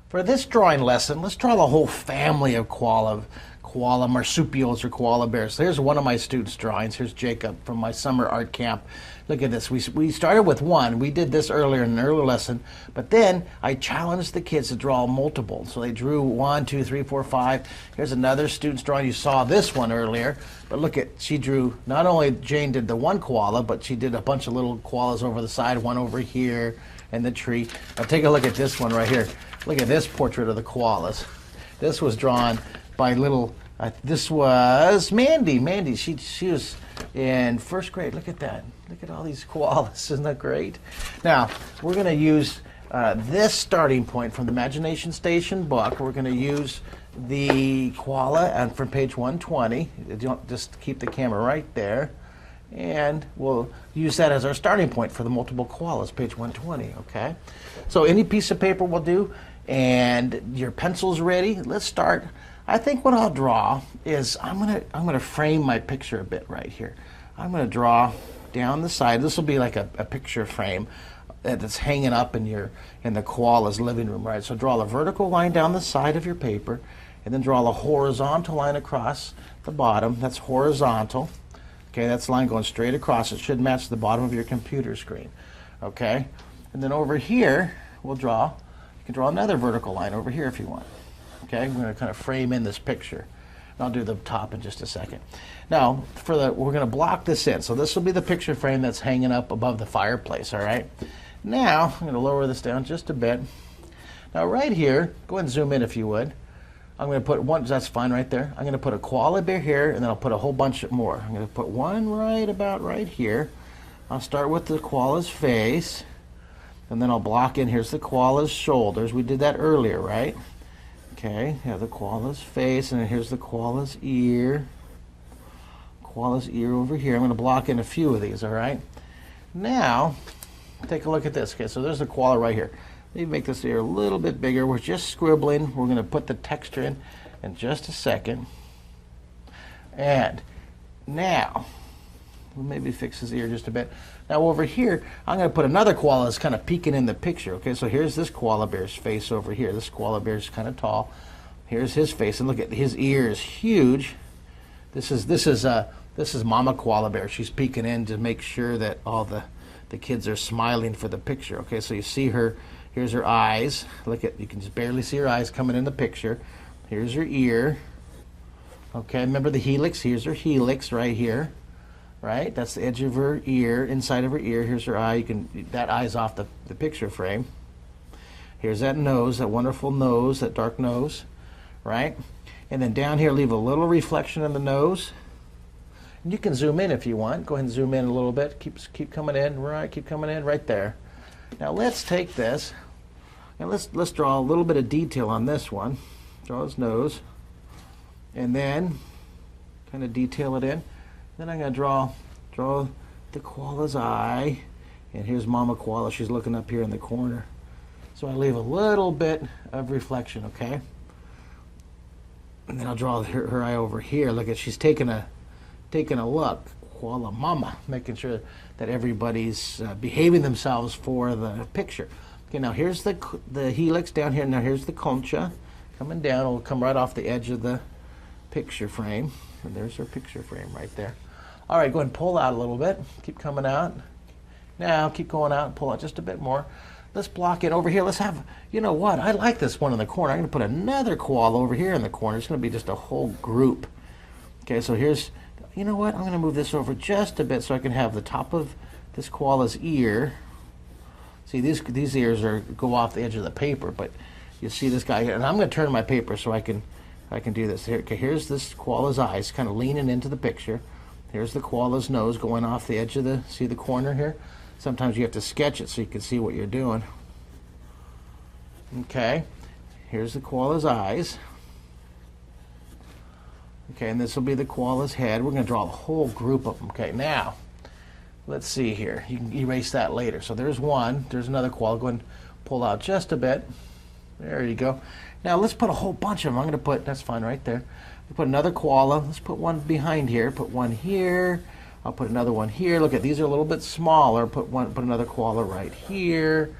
For this drawing lesson, let's draw the whole family of koala marsupials or koala bears. So here's one of my students' drawings. Here's Jacob from my summer art camp. Look at this. We started with one. We did this earlier in an earlier lesson, but then I challenged the kids to draw multiple. So they drew 1, 2, 3, 4, 5. Here's another student's drawing. You saw this one earlier, but look at, she drew, not only Jane did the one koala, but she did a bunch of little koalas over the side, one over here, and the tree. Now take a look at this one right here. Look at this portrait of the koalas. This was drawn by little, this was Mandy. Mandy, she was in first grade. Look at that. Look at all these koalas. Isn't that great? Now, we're going to use this starting point from the Imagination Station book. We're going to use the koala and from page 120. Just keep the camera right there. And we'll use that as our starting point for the multiple koalas, page 120, okay? So any piece of paper will do, and your pencil's ready. Let's start. I think what I'll draw is I'm gonna frame my picture a bit right here. I'm gonna draw down the side. This will be like a picture frame that's hanging up in the koala's living room, right? So draw a vertical line down the side of your paper, and then draw a horizontal line across the bottom. That's horizontal. Okay, that's the line going straight across. It should match the bottom of your computer screen. Okay, and then over here we'll draw. You can draw another vertical line over here if you want. Okay, we're going to kind of frame in this picture. And I'll do the top in just a second. Now, we're going to block this in. So this will be the picture frame that's hanging up above the fireplace, all right? Now, I'm going to lower this down just a bit. Now, right here, go ahead and zoom in if you would. I'm going to put one, that's fine right there. I'm going to put a koala bear here, and then I'll put a whole bunch more. I'm going to put one right about right here. I'll start with the koala's face, and then I'll block in, here's the koala's shoulders. We did that earlier, right? Okay, have the koala's face, and then here's the koala's ear. Koala's ear over here. I'm going to block in a few of these, all right? Now, take a look at this. Okay, so there's the koala right here. Let me make this ear a little bit bigger. We're just scribbling. We're going to put the texture in just a second. And now, we'll maybe fix his ear just a bit. Now over here, I'm going to put another koala that's kind of peeking in the picture. Okay, so here's this koala bear's face over here. This koala bear's kind of tall. Here's his face, and look at his ear is huge. This is Mama Koala Bear. She's peeking in to make sure that all the kids are smiling for the picture. Okay, so you see her. Here's her eyes. Look at, you can just barely see her eyes coming in the picture. Here's her ear. Okay, remember the helix? Here's her helix right here. Right? That's the edge of her ear, inside of her ear. Here's her eye. That eye's off the picture frame. Here's that nose, that wonderful nose, that dark nose. Right? And then down here, leave a little reflection in the nose. And you can zoom in if you want. Go ahead and zoom in a little bit. Keep coming in. Right, keep coming in right there. Now let's take this and let's draw a little bit of detail on this one. Draw his nose, and then kind of detail it in. Then I'm going to draw the koala's eye, and here's Mama Koala. She's looking up here in the corner. So I leave a little bit of reflection, okay? And then I'll draw her eye over here. Look at, she's taking a look. Koala Mama, making sure that everybody's behaving themselves for the picture. Okay, now here's the helix down here. Now here's the concha coming down. It'll come right off the edge of the picture frame. And there's her picture frame right there. All right, go ahead and pull out a little bit. Keep coming out. Now keep going out and pull out just a bit more. Let's block it over here. Let's have, you know what? I like this one in the corner. I'm going to put another koala over here in the corner. It's going to be just a whole group. Okay, so here's, you know what? I'm going to move this over just a bit so I can have the top of this koala's ear. See, these ears go off the edge of the paper, but you see this guy here. And I'm going to turn my paper so I can do this. Here, okay, here's this koala's eyes kind of leaning into the picture. Here's the koala's nose going off the edge of see the corner here? Sometimes you have to sketch it so you can see what you're doing. Okay, here's the koala's eyes. Okay, and this will be the koala's head. We're going to draw a whole group of them. Okay, now, let's see here. You can erase that later. So there's one. There's another koala. Go ahead and pull out just a bit. There you go. Now let's put a whole bunch of them. I'm going to put, that's fine right there. We'll put another koala. Let's put one behind here. Put one here. I'll put another one here. Look at, these are a little bit smaller. Put another koala right here.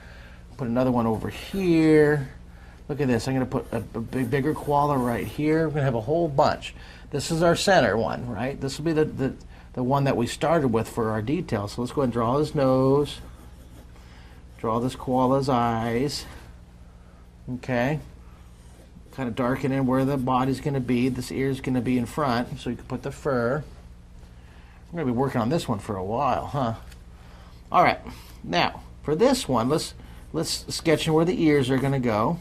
Put another one over here. Look at this. I'm going to put a bigger koala right here. We're going to have a whole bunch. This is our center one, right? This will be the one that we started with for our details. So let's go ahead and draw his nose. Draw this koala's eyes. Okay. Kind of darken in where the body's going to be. This ear's going to be in front, so you can put the fur. We're going to be working on this one for a while, huh? All right. Now, for this one, let's sketch in where the ears are going to go.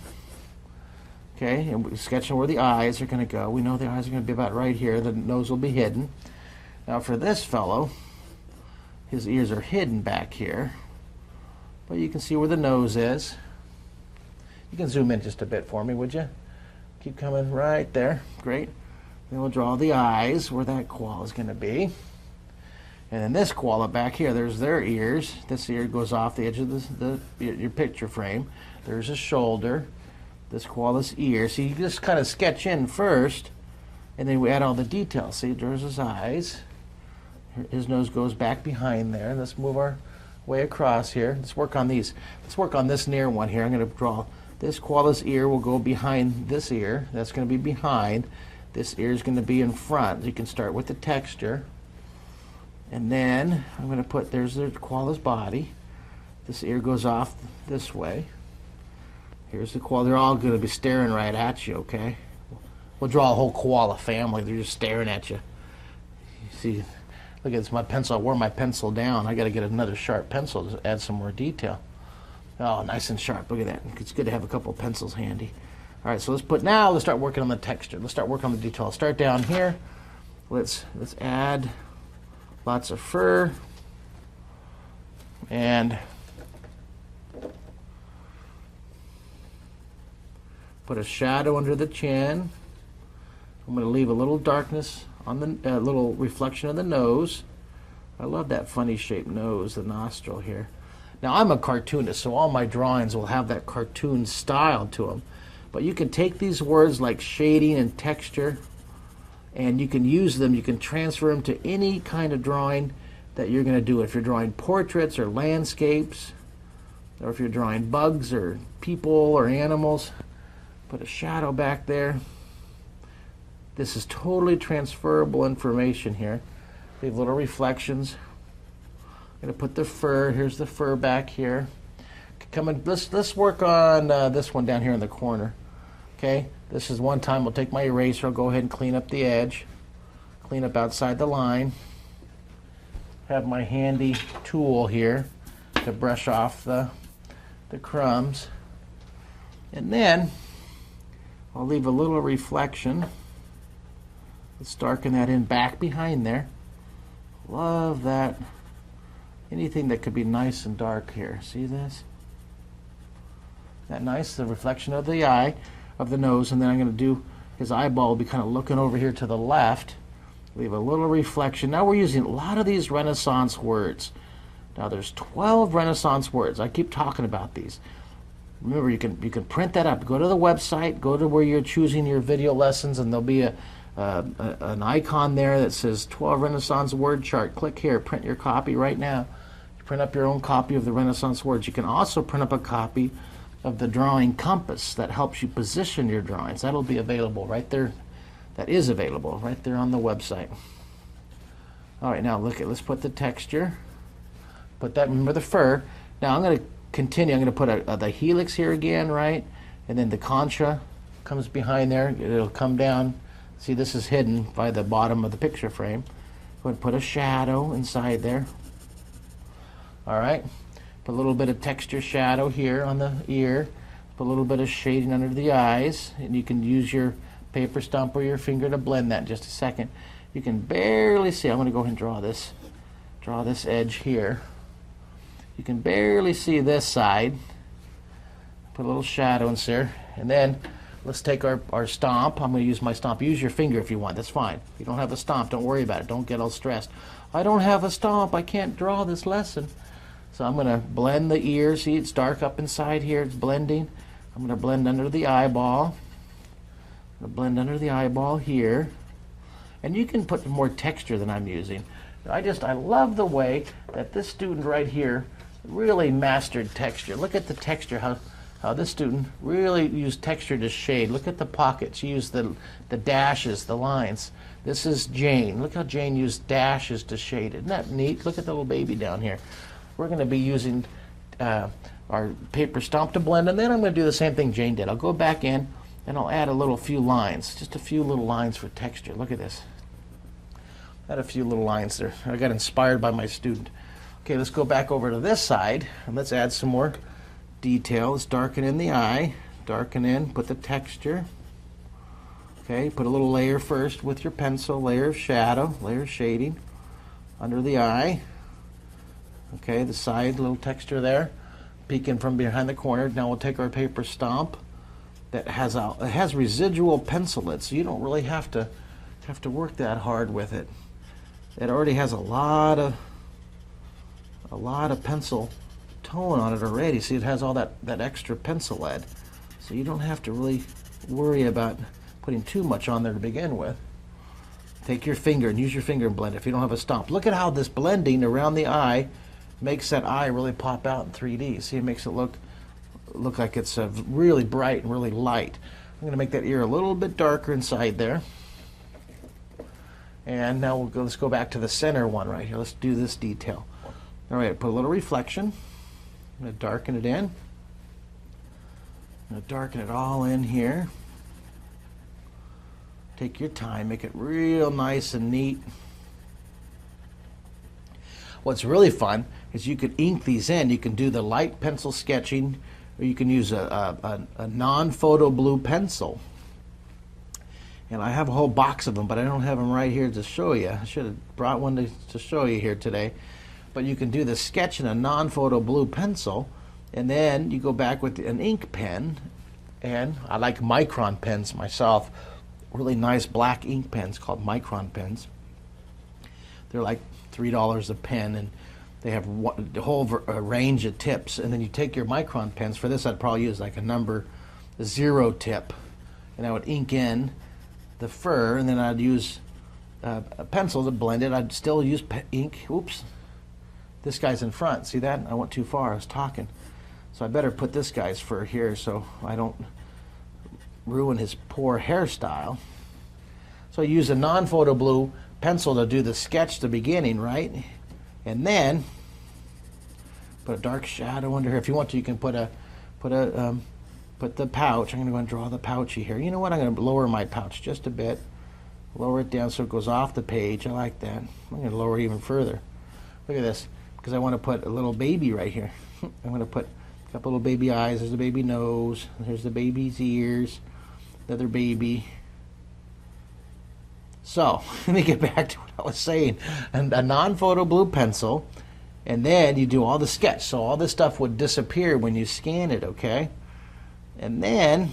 Okay, and we're sketching where the eyes are going to go. We know the eyes are going to be about right here. The nose will be hidden. Now for this fellow, his ears are hidden back here. But you can see where the nose is. You can zoom in just a bit for me, would you? Keep coming right there. Great. Then we'll draw the eyes where that koala is going to be. And then this koala back here, there's their ears. This ear goes off the edge of your picture frame. There's a shoulder. This koala's ear. So you just kind of sketch in first, and then we add all the details. See, there's his eyes. His nose goes back behind there. Let's move our way across here. Let's work on these. Let's work on this near one here. I'm going to draw this koala's ear will go behind this ear. That's going to be behind. This ear is going to be in front. You can start with the texture. And then I'm going to put, there's the koala's body. This ear goes off this way. Here's the koala. They're all going to be staring right at you, okay? We'll draw a whole koala family. They're just staring at you. You see, look at this, my pencil. I wore my pencil down. I got to get another sharp pencil to add some more detail. Oh, nice and sharp. Look at that. It's good to have a couple of pencils handy. All right, so let's start working on the texture. Let's start working on the detail. Start down here. Let's add lots of fur and put a shadow under the chin. I'm going to leave a little darkness on the little reflection of the nose. I love that funny shaped nose, the nostril here. Now I'm a cartoonist, so all my drawings will have that cartoon style to them. But you can take these words like shading and texture, and you can use them, you can transfer them to any kind of drawing that you're going to do. If you're drawing portraits or landscapes, or if you're drawing bugs or people or animals, put a shadow back there. This is totally transferable information here. Leave little reflections. I'm going to put the fur. Here's the fur back here. Come in. Let's work on this one down here in the corner. Okay. This is one time. I'll take my eraser. I'll go ahead and clean up the edge. Clean up outside the line. Have my handy tool here to brush off the crumbs. And then I'll leave a little reflection. Let's darken that in back behind there. Love that. Anything that could be nice and dark here. See this? That nice? The reflection of the eye, of the nose, and then I'm going to do his eyeball will be kind of looking over here to the left. Leave a little reflection. Now we're using a lot of these Renaissance words. Now there's 12 Renaissance words. I keep talking about these. Remember, you can print that up. Go to the website. Go to where you're choosing your video lessons, and there'll be an icon there that says 12 Renaissance word chart. Click here. Print your copy right now. You print up your own copy of the Renaissance words. You can also print up a copy of the drawing compass that helps you position your drawings. That'll be available right there. That is available right there on the website. All right, now look at. Let's put the texture. Put that. Remember the fur. Now I'm going to continue. I'm going to put the helix here again, right? And then the concha comes behind there. It'll come down. See, this is hidden by the bottom of the picture frame. Go ahead and put a shadow inside there. All right. Put a little bit of texture shadow here on the ear. Put a little bit of shading under the eyes. And you can use your paper stump or your finger to blend that in just a second. You can barely see. I'm going to go ahead and draw this edge here. You can barely see this side. Put a little shadow in there. And then let's take our stomp. I'm going to use my stomp. Use your finger if you want. That's fine. If you don't have a stomp, don't worry about it. Don't get all stressed. I don't have a stomp. I can't draw this lesson. So I'm going to blend the ear. See, it's dark up inside here. It's blending. I'm going to blend under the eyeball. I'm going to blend under the eyeball here. And you can put more texture than I'm using. I love the way that this student right here really mastered texture. Look at the texture, This student really used texture to shade. Look at the pockets. She used the dashes, the lines. This is Jane. Look how Jane used dashes to shade. Isn't that neat? Look at the little baby down here. We're going to be using our paper stomp to blend, and then I'm going to do the same thing Jane did. I'll go back in and I'll add a few lines, just a few little lines for texture. Look at this. Add a few little lines there. I got inspired by my student. Okay, let's go back over to this side and let's add some more detail. Let's darken in the eye, darken in, put the texture. Okay, put a little layer first with your pencil, layer of shadow, layer of shading under the eye. Okay, the side, little texture there, peeking from behind the corner. Now we'll take our paper stomp that has residual pencil in it, so you don't really have to work that hard with it. It already has a lot of pencil tone on it already. See, it has all that extra pencil lead, so you don't have to really worry about putting too much on there to begin with. Take your finger and use your finger and blend if you don't have a stomp. Look at how this blending around the eye makes that eye really pop out in 3D. See, it makes it look like it's really bright and really light. I'm going to make that ear a little bit darker inside there. And now let's go back to the center one right here. Let's do this detail. All right, put a little reflection. I'm going to darken it in. I'm going to darken it all in here. Take your time, make it real nice and neat. What's really fun is you could ink these in. You can do the light pencil sketching, or you can use a non-photo blue pencil. And I have a whole box of them, but I don't have them right here to show you. I should have brought one to show you here today. But you can do the sketch in a non-photo blue pencil, and then you go back with an ink pen, and I like micron pens myself. Really nice black ink pens called micron pens. They're like $3 a pen, and they have the whole range of tips. And then you take your micron pens. For this, I'd probably use like a number 0 tip, and I would ink in the fur, and then I'd use a pencil to blend it. I'd still use ink. Oops, this guy's in front. See that? I went too far. I was talking, so I better put this guy's fur here so I don't ruin his poor hairstyle. So I use a non-photo blue pencil to do the sketch, the beginning, right? And then put a dark shadow under here. If you want to, you can put the pouch. I'm going to go and draw the pouchy here. You know what? I'm going to lower my pouch just a bit. Lower it down so it goes off the page. I like that. I'm going to lower it even further. Look at this, because I want to put a little baby right here. I'm going to put a couple little baby eyes. There's the baby nose. There's the baby's ears. Another baby. So let me get back to what I was saying. And a non-photo blue pencil, and then you do all the sketch. So all this stuff would disappear when you scan it, okay? And then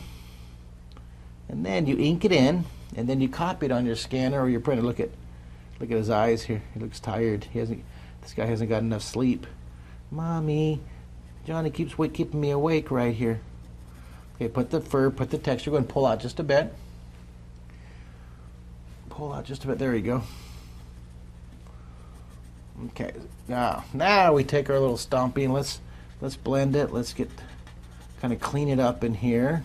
you ink it in, and then you copy it on your scanner or your printer. Look at his eyes here. He looks tired. This guy hasn't got enough sleep. Mommy, Johnny keeps keeping me awake right here. Okay, put the fur, put the texture. Go and pull out just a bit. Pull out just a bit. There you go. Okay, now we take our little stomping. Let's blend it. Let's kind of clean it up in here.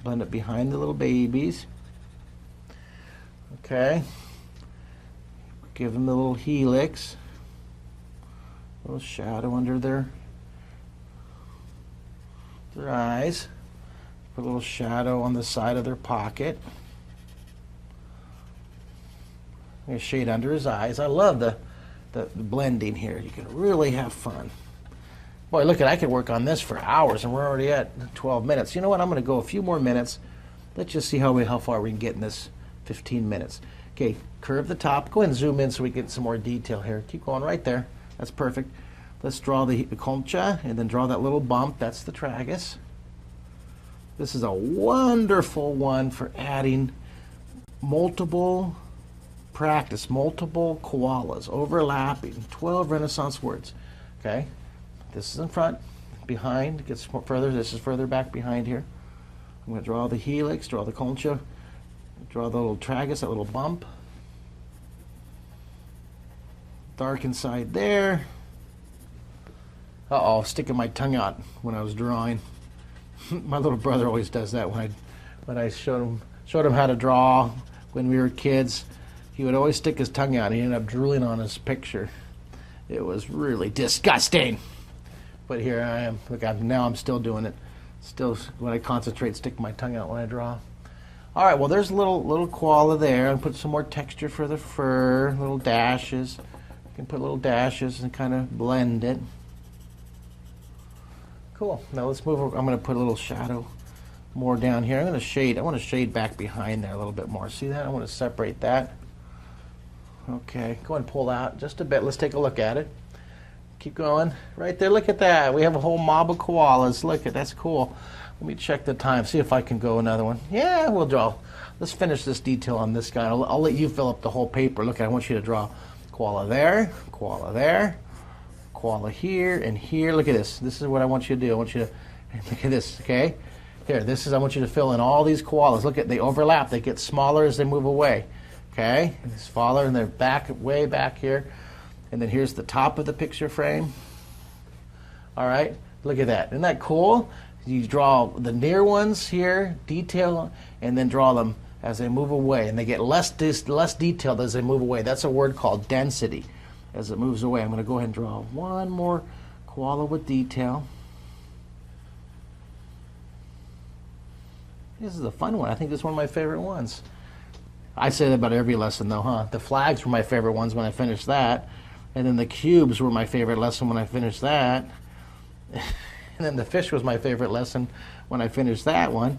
Blend it behind the little babies. Okay. Give them the little helix. A little shadow under their eyes. Put a little shadow on the side of their pocket. I'm going to shade under his eyes. I love the blending here. You can really have fun. Boy, look I could work on this for hours, and we're already at 12 minutes. You know what? I'm going to go a few more minutes. Let's just see how far we can get in this 15 minutes. Okay, curve the top. Go ahead and zoom in so we get some more detail here. Keep going right there. That's perfect. Let's draw the concha, and then draw that little bump. That's the tragus. This is a wonderful one for adding multiple practice, multiple koalas, overlapping, 12 Renaissance words. Okay, this is in front, behind, it gets further, this is further back behind here. I'm going to draw the helix, draw the concha, draw the little tragus, that little bump. Dark inside there. Uh-oh, sticking my tongue out when I was drawing. My little brother always does that when I showed him how to draw when we were kids. He would always stick his tongue out and he ended up drooling on his picture. It was really disgusting. But here I am. Look, now I'm still doing it. Still, when I concentrate, stick my tongue out when I draw. All right, well, there's a little koala there. I'll put some more texture for the fur, little dashes. You can put little dashes and kind of blend it. Cool. Now let's move over. I'm going to put a little shadow more down here. I'm going to shade. I want to shade back behind there a little bit more. See that? I want to separate that. Okay, go ahead and pull out just a bit. Let's take a look at it. Keep going. Right there, look at that. We have a whole mob of koalas. Look at that's cool. Let me check the time, see if I can go another one. Yeah, we'll draw. Let's finish this detail on this guy. I'll let you fill up the whole paper. Look, I want you to draw koala there, koala here, and here. Look at this. This is what I want you to do. I want you to look at this, okay? Here, this is, I want you to fill in all these koalas. Look at, they overlap. They get smaller as they move away. Okay, and it's smaller, and they're back, way back here. And then here's the top of the picture frame. All right, look at that. Isn't that cool? You draw the near ones here, detail, and then draw them as they move away. And they get less detailed as they move away. That's a word called density as it moves away. I'm going to go ahead and draw one more koala with detail. This is a fun one. I think this is one of my favorite ones. I say that about every lesson though, huh? The flags were my favorite ones when I finished that. And then the cubes were my favorite lesson when I finished that. And then the fish was my favorite lesson when I finished that one.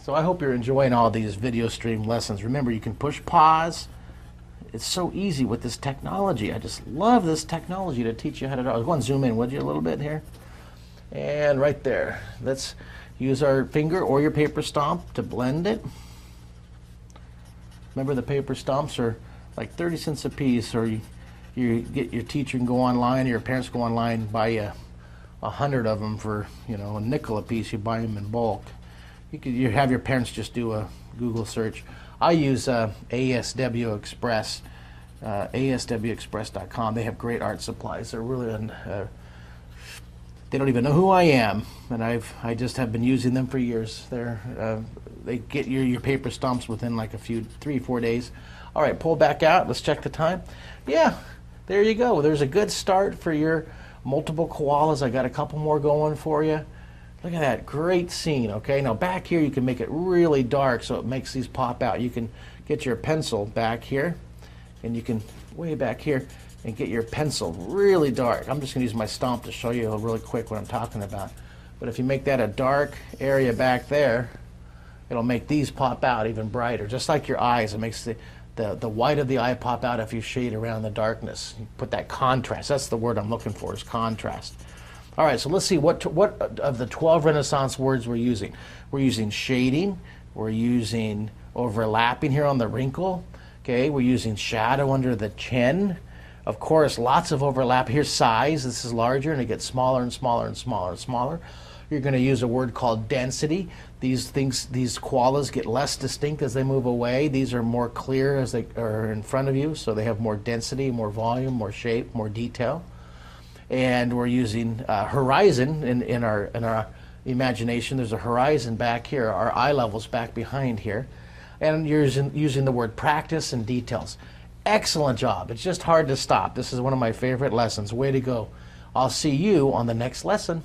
So I hope you're enjoying all these video stream lessons. Remember, you can push pause. It's so easy with this technology. I just love this technology to teach you how to draw. Go and zoom in, would you, a little bit here? And right there. Let's use our finger or your paper stomp to blend it. Remember, the paper stomps are like 30 cents a piece, or you get your teacher and go online, or your parents go online, buy you 100 of them for, you know, a nickel a piece. You buy them in bulk. You have your parents just do a Google search. I use ASW Express, ASWExpress.com. They have great art supplies. They're really they don't even know who I am, and I just have been using them for years. They get your paper stumps within like a few 3-4 days. All right, pull back out. Let's check the time. Yeah, there you go. There's a good start for your multiple koalas. I got a couple more going for you. Look at that great scene. Okay, now back here you can make it really dark so it makes these pop out. You can get your pencil back here, and you can way back here and get your pencil really dark. I'm just going to use my stomp to show you really quick what I'm talking about. But if you make that a dark area back there, it'll make these pop out even brighter, just like your eyes. It makes the white of the eye pop out if you shade around the darkness. You put that contrast. That's the word I'm looking for, is contrast. All right, so let's see what of the 12 Renaissance words we're using. We're using shading. We're using overlapping here on the wrinkle. Okay, we're using shadow under the chin. Of course, lots of overlap. Here's size. This is larger, and it gets smaller and smaller and smaller and smaller. You're going to use a word called density. These koalas get less distinct as they move away. These are more clear as they are in front of you, so they have more density, more volume, more shape, more detail. And we're using horizon in our imagination. There's a horizon back here. Our eye level's back behind here. And you're using the word practice and details. Excellent job. It's just hard to stop. This is one of my favorite lessons. Way to go. I'll see you on the next lesson.